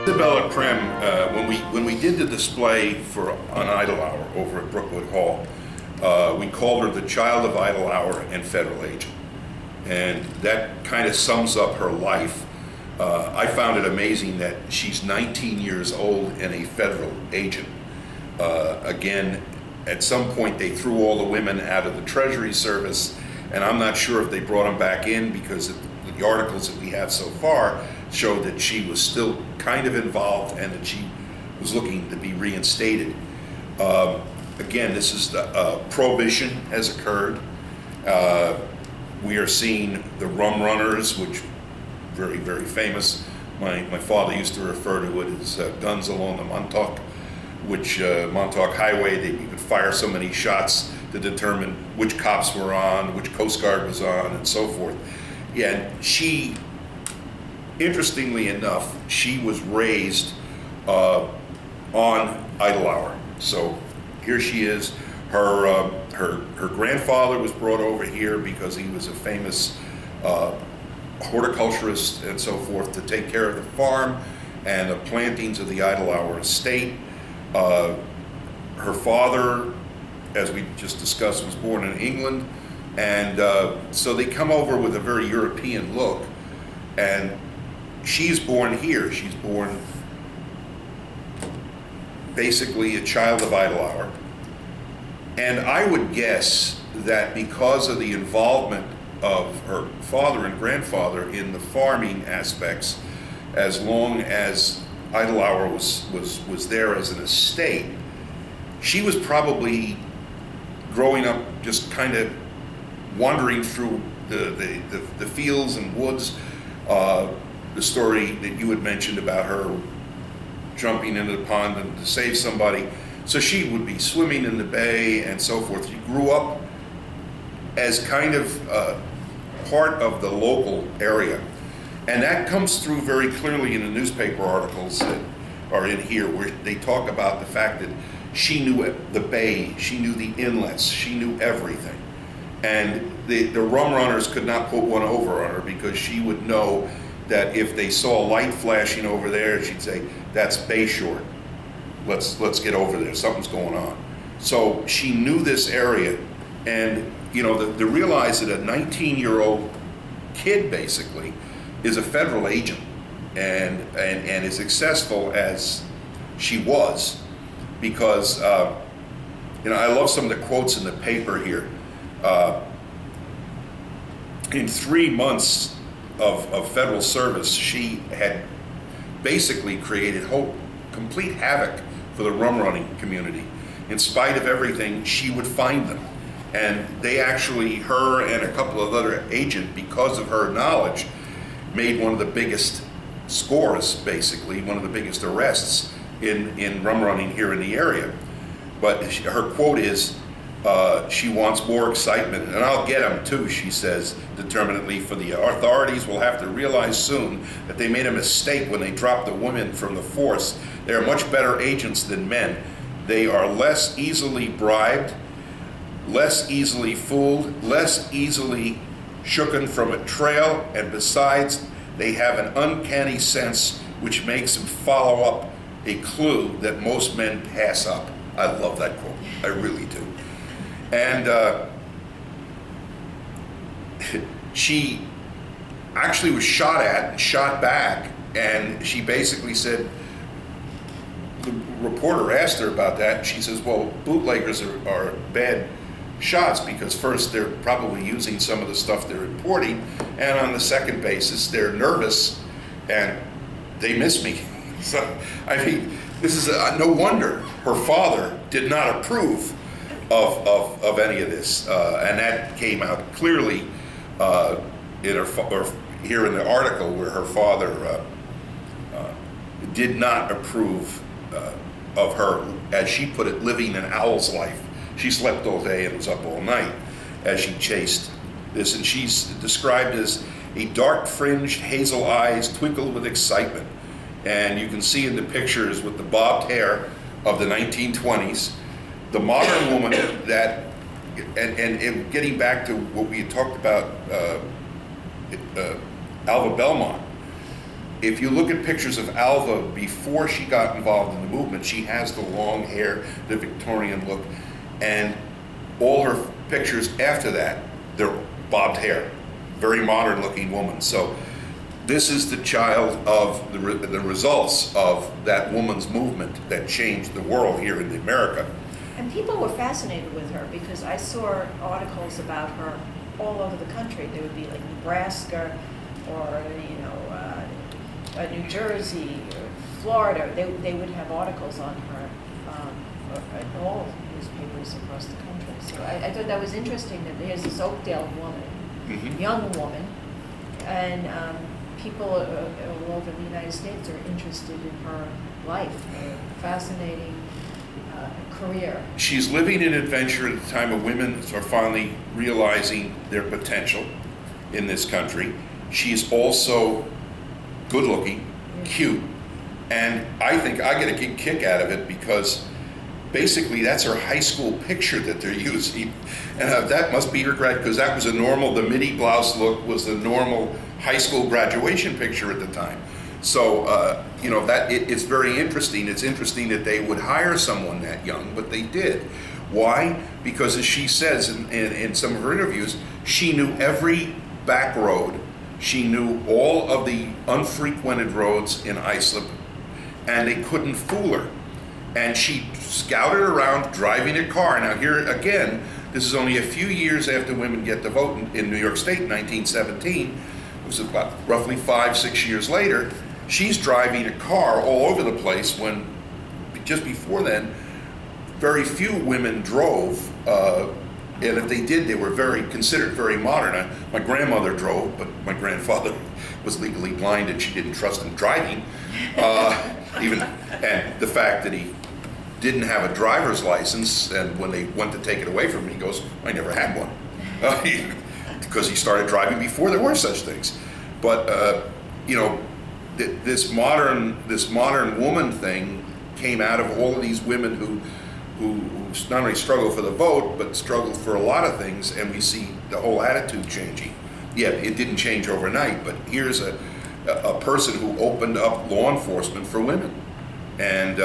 Isabella Premm, when we did the display for an Idle Hour over at Brookwood Hall, we called her the child of Idle Hour and federal agent. And that kind of sums up her life. I found it amazing that she's 19 years old and a federal agent. Again, at some point they threw all the women out of the Treasury Service, and I'm not sure if they brought them back in, because the articles that we have so far show that she was still kind of involved and that she was looking to be reinstated. Again, this is the prohibition has occurred. We are seeing the rum runners, which very, very famous. My father used to refer to it as guns along the Montauk, which Montauk Highway, you could fire so many shots to determine which cops were on, which Coast Guard was on, and so forth. Yeah, and she, interestingly enough, she was raised on Idle Hour. So here she is. Her grandfather was brought over here because he was a famous horticulturist and so forth, to take care of the farm and the plantings of the Idle Hour Estate. Her father, as we just discussed, was born in England, and so they come over with a very European look, and she's born here. She's born basically a child of Idle Hour. And I would guess that because of the involvement of her father and grandfather in the farming aspects, as long as Idle Hour was there as an estate, she was probably growing up just kind of wandering through the fields and woods. The story that you had mentioned about her jumping into the pond and to save somebody. So she would be swimming in the bay and so forth. She grew up as kind of part of the local area. And that comes through very clearly in the newspaper articles that are in here, where they talk about the fact that she knew the bay, she knew the inlets, she knew everything. And the rum runners could not put one over on her, because she would know that if they saw a light flashing over there, she'd say, "That's Bayshore. Let's get over there. Something's going on." So she knew this area, and to realize that a 19-year-old kid basically is a federal agent and as successful as she was, because I love some of the quotes in the paper here. In 3 months of federal service, she had basically created complete havoc for the rum running community. In spite of everything, she would find them. And they actually, her and a couple of other agents, because of her knowledge, made one of the biggest scores, basically, one of the biggest arrests in rum running here in the area. But her quote is, she wants more excitement, and I'll get them too, she says determinedly, for the authorities will have to realize soon that they made a mistake when they dropped the women from the force. They are much better agents than men. They are less easily bribed, less easily fooled, less easily shooken from a trail, and besides, they have an uncanny sense which makes them follow up a clue that most men pass up. I love that quote, I really do. And she actually was shot at and shot back, and she basically said, the reporter asked her about that, and she says, well, bootleggers are bad shots, because first they're probably using some of the stuff they're importing, and on the second basis they're nervous and they miss me. So I mean, this is no wonder her father did not approve of any of this, and that came out clearly in her here in the article, where her father did not approve of her, as she put it, living an owl's life. She slept all day and was up all night as she chased this, and she's described as a dark fringed hazel eyes twinkle with excitement. And you can see in the pictures with the bobbed hair of the 1920s, the modern woman that, and getting back to what we had talked about, Alva Belmont, if you look at pictures of Alva before she got involved in the movement, she has the long hair, the Victorian look, and all her pictures after that, they're bobbed hair, very modern looking woman. So this is the child of the results of that woman's movement that changed the world here in America. And people were fascinated with her because I saw articles about her all over the country. There would be like Nebraska or, New Jersey or Florida. They would have articles on her in all newspapers across the country. So I thought that was interesting that there's this Oakdale woman, young woman, and people all over the United States are interested in her life, her fascinating career. She's living in adventure at the time of women are finally realizing their potential in this country. She's also good looking, cute, and I think I get a big kick out of it because basically that's her high school picture that they're using. And that must be her grad, because that was a normal, the midi blouse look was the normal high school graduation picture at the time. So, it's very interesting. It's interesting that they would hire someone that young, but they did. Why? Because as she says in some of her interviews, she knew every back road. She knew all of the unfrequented roads in Islip, and they couldn't fool her. And she scouted around driving a car. Now here again, this is only a few years after women get the vote in New York State in 1917. It was about roughly 5-6 years later. She's driving a car all over the place when, just before then, very few women drove, and if they did, they were considered very modern. My grandmother drove, but my grandfather was legally blind and she didn't trust him driving. And the fact that he didn't have a driver's license, and when they went to take it away from him, he goes, "I never had one," because he started driving before there were such things. But this modern woman thing came out of all of these women who not only struggled for the vote, but struggled for a lot of things, and we see the whole attitude changing. Yeah, it didn't change overnight, but here's a person who opened up law enforcement for women. And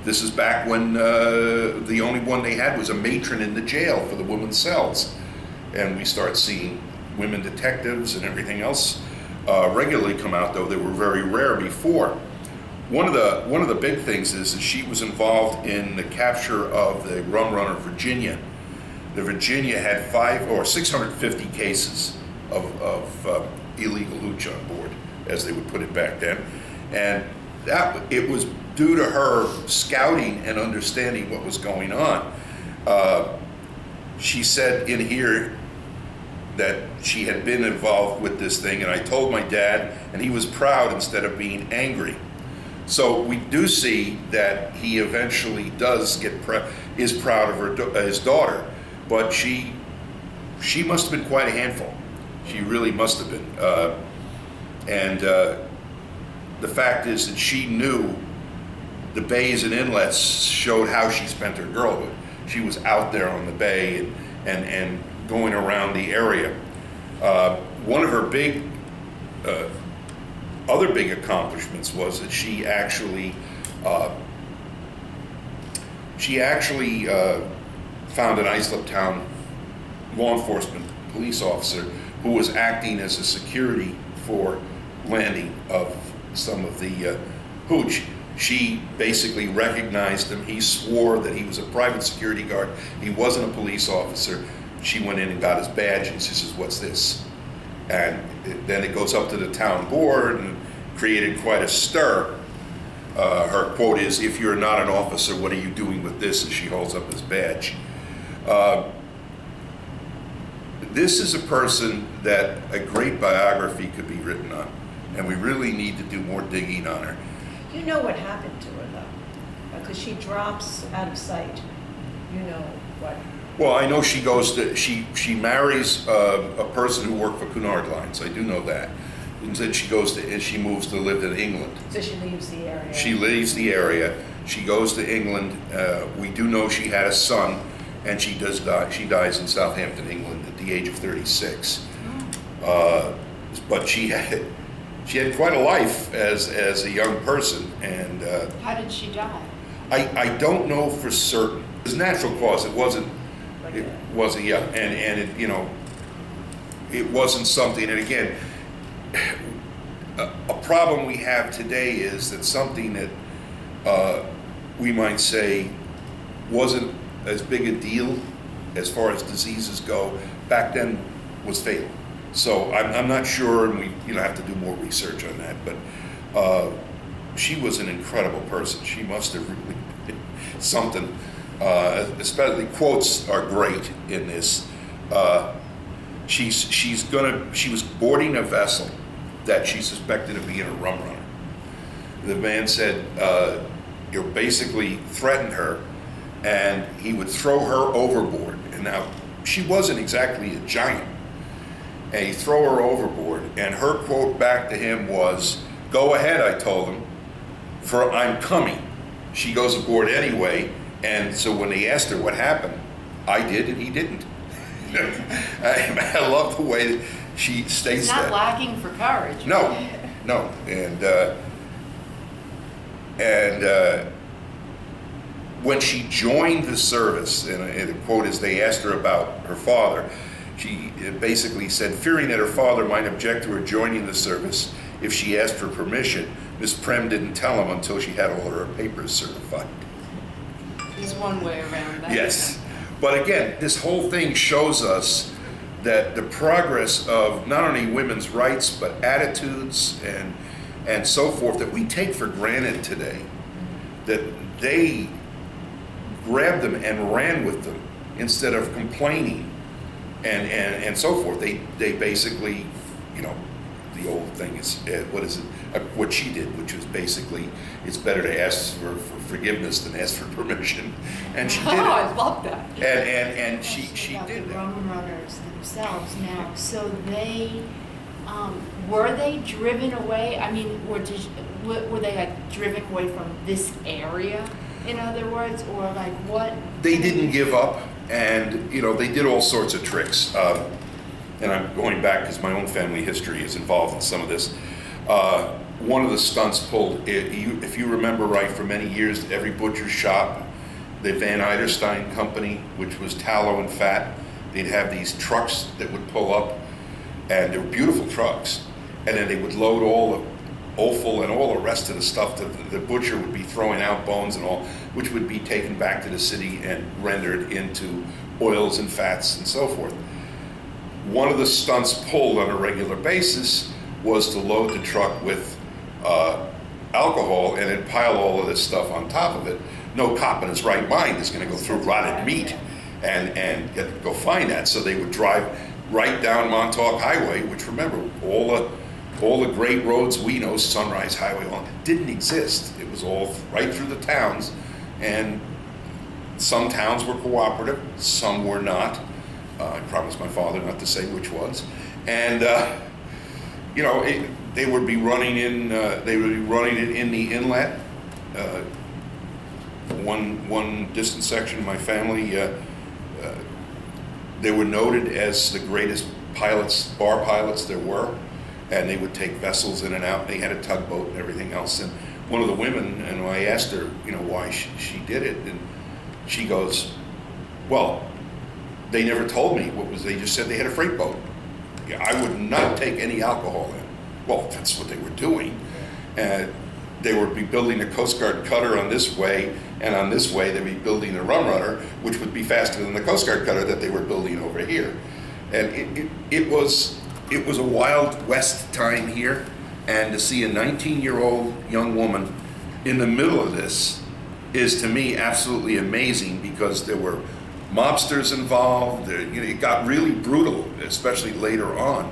this is back when the only one they had was a matron in the jail for the women's cells. And we start seeing women detectives and everything else regularly come out, though they were very rare before. One of the big things is that she was involved in the capture of the rum runner Virginia. The Virginia had 650 cases of illegal hooch on board, as they would put it back then, and it was due to her scouting and understanding what was going on. She said in here that she had been involved with this thing, and I told my dad, and he was proud instead of being angry. So we do see that he eventually is proud of his daughter, but she must have been quite a handful. She really must have been. The fact is that she knew the bays and inlets showed how she spent her girlhood. She was out there on the bay and going around the area. One of her other big accomplishments was that she actually found an Islip Town law enforcement police officer who was acting as a security for landing of some of the hooch. She basically recognized him. He swore that he was a private security guard. He wasn't a police officer. She went in and got his badge and she says, "What's this?" And then it goes up to the town board and created quite a stir. Her quote is, "If you're not an officer, what are you doing with this?" And she holds up his badge. This is a person that a great biography could be written on, and we really need to do more digging on her. You know what happened to her, though, because she drops out of sight. You know what? Well, I know she marries a person who worked for Cunard Lines. I do know that. And then she moves to live in England. So she leaves the area. She leaves the area. She goes to England. We do know she had a son, and she does die. She dies in Southampton, England, at the age of 36. But she had quite a life as a young person, and How did she die? I don't know for certain. It was natural cause. It wasn't. It wasn't. Yeah, and it, you know, it wasn't something. And again, a problem we have today is that something that we might say wasn't as big a deal as far as diseases go back then was fatal. So I'm not sure, and we have to do more research on that. But she was an incredible person. She must have really been something. Especially quotes are great in this. She was boarding a vessel that she suspected of being a rum runner. The man said, basically threatened her, and he would throw her overboard. And now she wasn't exactly a giant. And he'd throw her overboard, and her quote back to him was, "Go ahead," I told him, "for I'm coming." She goes aboard anyway, and so when they asked her what happened, I did and he didn't. I love the way that she states It's not that. lacking for courage. No, and when she joined the service, and the quote is, they asked her about her father. She basically said, fearing that her father might object to her joining the service if she asked for permission, Miss Premm didn't tell him until she had all of her papers certified. There's one way around that. Yes, but again, this whole thing shows us that the progress of not only women's rights, but attitudes and so forth that we take for granted today, that they grabbed them and ran with them instead of complaining and so forth. They basically, the old thing is, what she did, which was basically, it's better to ask for forgiveness than ask for permission, and she did it. Oh, I love that. And she about did the that. rum runners themselves now. So they, were they driven away? I mean, were they like driven away from this area, in other words, or like what? They didn't give up, and they did all sorts of tricks. And I'm going back because my own family history is involved in some of this. One of the stunts pulled, if you remember right, for many years, every butcher shop, the Van Eiderstein company, which was tallow and fat, they'd have these trucks that would pull up, and they were beautiful trucks, and then they would load all the offal and all the rest of the stuff that the butcher would be throwing out, bones and all, which would be taken back to the city and rendered into oils and fats and so forth. One of the stunts pulled on a regular basis was to load the truck with alcohol and then pile all of this stuff on top of it. No cop in his right mind is going to go through rotted meat and go find that. So they would drive right down Montauk Highway, which, remember, all the great roads we know, Sunrise Highway, didn't exist. It was all right through the towns, and some towns were cooperative, some were not. I promised my father not to say which ones, and they would be running in. They would be running it in the inlet. One distant section of my family, they were noted as the greatest bar pilots there were, and they would take vessels in and out. They had a tugboat and everything else. And one of the women, and I asked her, why she did it, and she goes, "Well, they never told me what was. They just said they had a freight boat. Yeah, I would not take any alcohol in." Well, that's what they were doing. And they would be building a Coast Guard cutter on this way, and on this way they'd be building a rum runner, which would be faster than the Coast Guard cutter that they were building over here. And it was a Wild West time here, and to see a 19-year-old young woman in the middle of this is, to me, absolutely amazing, because there were mobsters involved. It got really brutal, especially later on.